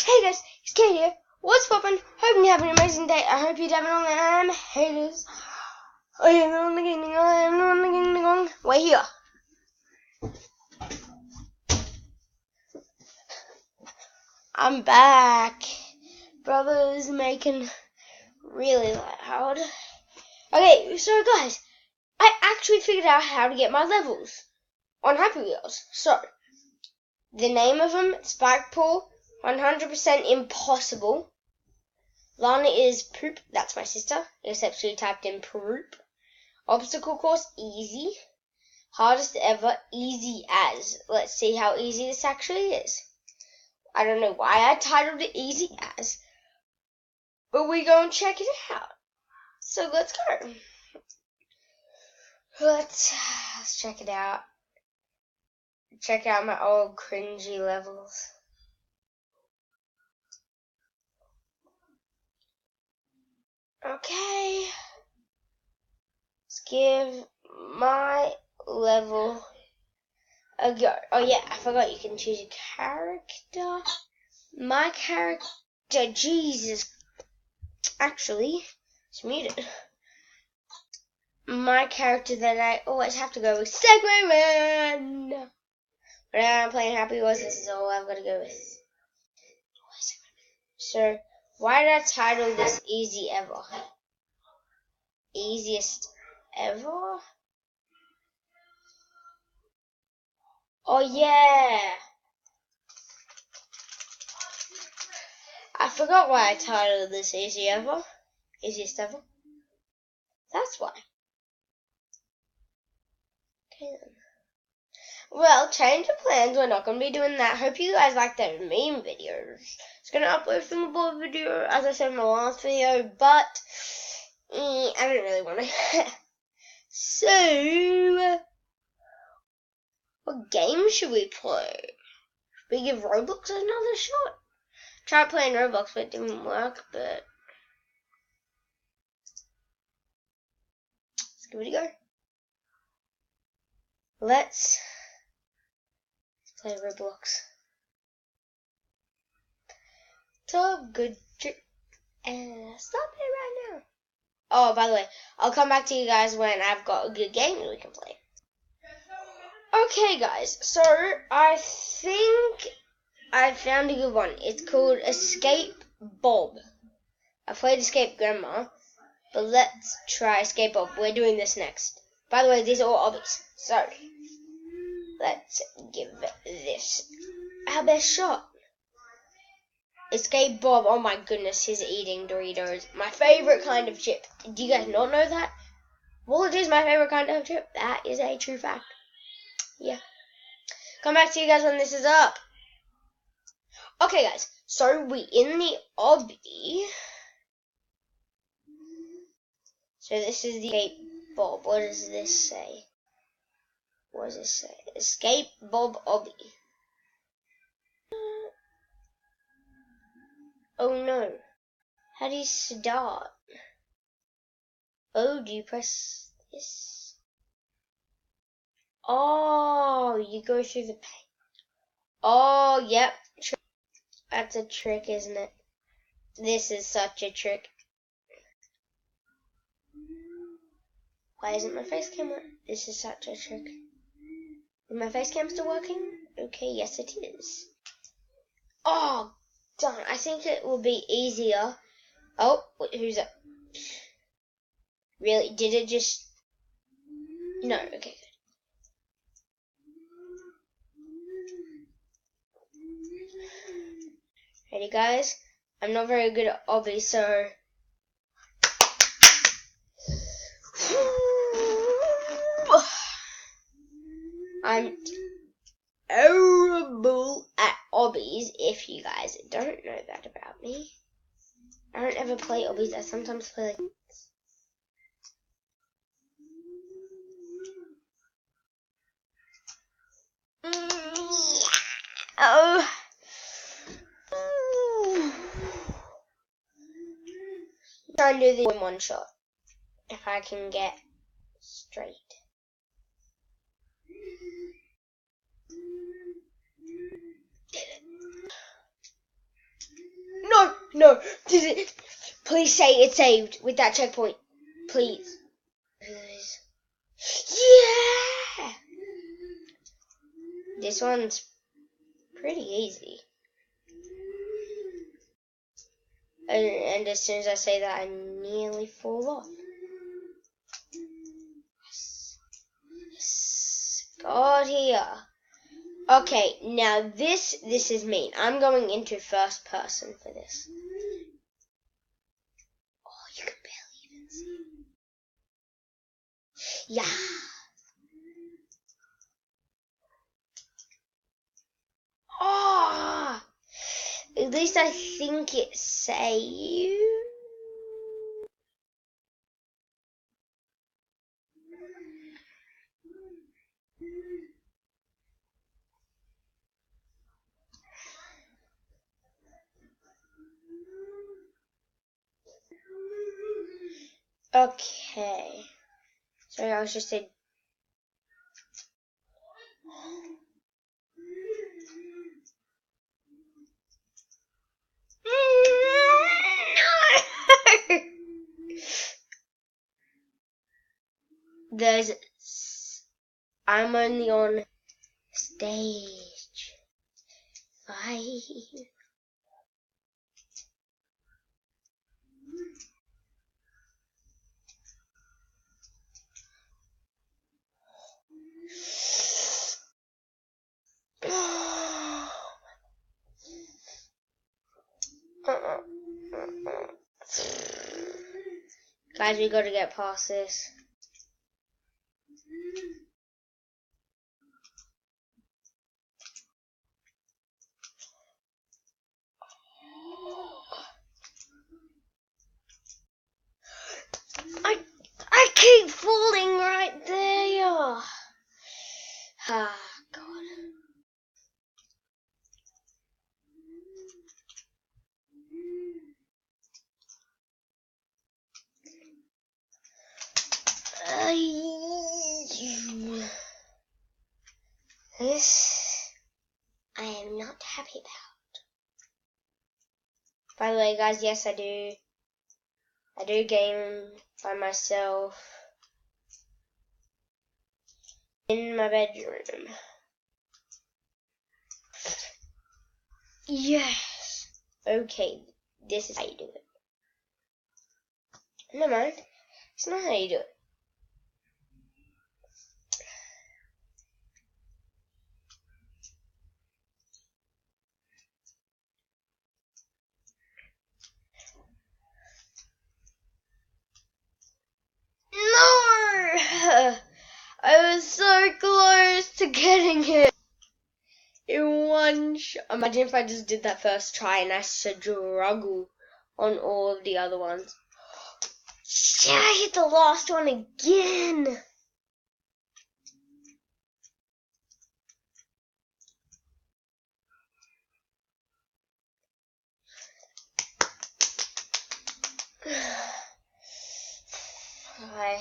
Hey guys, it's Kate here. What's poppin'? Hope you have an amazing day. I hope you're having all them haters. I am on the gaming. I am on the gaming. We're here. I'm back. Brother's making really loud. Okay, so guys, I actually figured out how to get my levels on Happy Wheels. So, the name of them, Spike Pool, 100% impossible. Lana is poop, that's my sister, except she typed in poop. Obstacle course, easy. Hardest ever, easy as. Let's see how easy this actually is. I don't know why I titled it easy as, but we go and check it out. So let's go. Let's check it out. Check out my old cringy levels. Okay. Let's give my level a go. Oh yeah, I forgot you can choose a character. My character, Jesus. Actually, it's muted. My character that I always have to go with Segway Man. Whenever I'm playing Happy Wheels, this is all I've got to go with. So, why did I title this Easy Ever? Easiest ever? Oh yeah! I forgot why I titled this Easy Ever. Easiest ever. That's why. Okay then. Well, change of plans. We're not going to be doing that. Hope you guys like those meme videos. It's going to upload some more video, as I said in my last video, but I don't really want to. So, what game should we play? Should we give Roblox another shot? Tried playing Roblox, but it didn't work, but let's give it a go. Let's play Roblox. So good trick. And stop it right now. Oh, by the way, I'll come back to you guys when I've got a good game that we can play. Okay, guys, so I think I found a good one. It's called Escape Bob. I played Escape Grandma, but let's try Escape Bob. We're doing this next. By the way, these are all obbies, so let's give this our best shot. Escape Bob, oh my goodness, he's eating Doritos. My favorite kind of chip. Do you guys not know that? Well, it is my favorite kind of chip. That is a true fact. Yeah. Come back to you guys when this is up. Okay, guys. So, we in the obby. So, this is the Escape Bob. What does this say? What does this say? Escape Bob obby. Oh, no. How do you start? Oh, do you press this? Oh, you go through the paint. Oh, yep. That's a trick, isn't it? This is such a trick. Why isn't my face cam working? This is such a trick. Is my face cam still working? Okay, yes it is. Oh, darn. I think it will be easier. Oh, who's that? Really? Did it just... No, okay, good. Ready, guys? I'm not very good at obby, so... I'm terrible at obbies, if you guys don't know that about me. I don't ever play obbies, I sometimes play like... Oh. Try and do this in one shot. If I can get straight. Did it. No. Please say it's saved with that checkpoint. Please. Yeah! This one's pretty easy. And as soon as I say that, I nearly fall off. Yes. God here. Okay, now this is mean. I'm going into first person for this. Oh, you can barely even see. Yeah. Oh, at least I think it saved. Okay. Sorry, I was just saying. I'm only on stage 5. Guys, we gotta get past this. I keep falling right there. Ah, God. This I am not happy about. By the way, guys, yes, I do game by myself in my bedroom. Yes. Okay, this is how you do it. Never mind. It's not how you do it. No! I was so close to getting it in one shot. Imagine if I just did that first try and I struggle on all of the other ones. Shit, I hit the last one again. I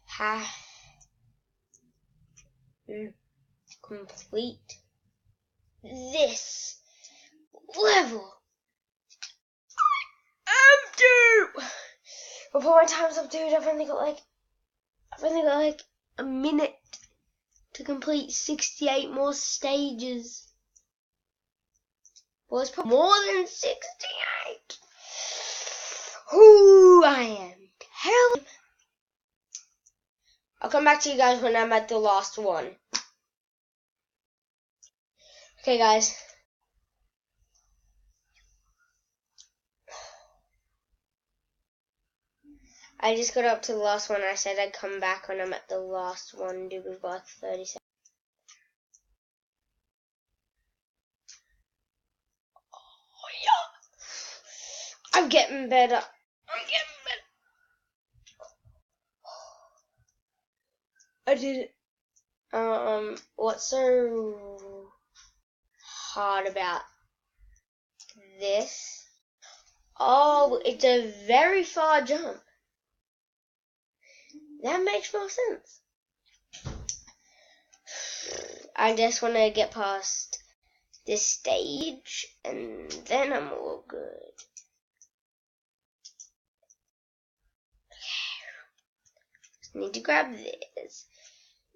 have to complete this level. I'm due. Before my time's up, dude, I've only got like a minute to complete 68 more stages. Well, it's probably more than 68. Ooh, I am terrible. I'll come back to you guys when I'm at the last one. Okay, guys. I just got up to the last one. I said I'd come back when I'm at the last one. Do we've got 30 seconds. Oh, yeah. I'm getting better. I did it. What's so hard about this? Oh, it's a very far jump. That makes more sense. I just want to get past this stage, and then I'm all good. Okay. Need to grab this.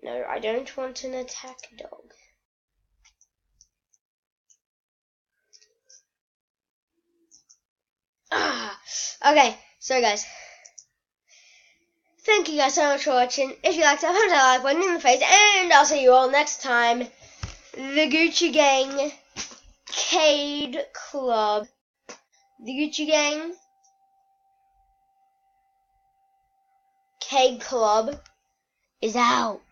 No, I don't want an attack dog. Okay, so guys, thank you guys so much for watching. If you liked it, hit that like button in the face, and I'll see you all next time. The Gucci Gang Cade Club. The Gucci Gang Cade Club is out.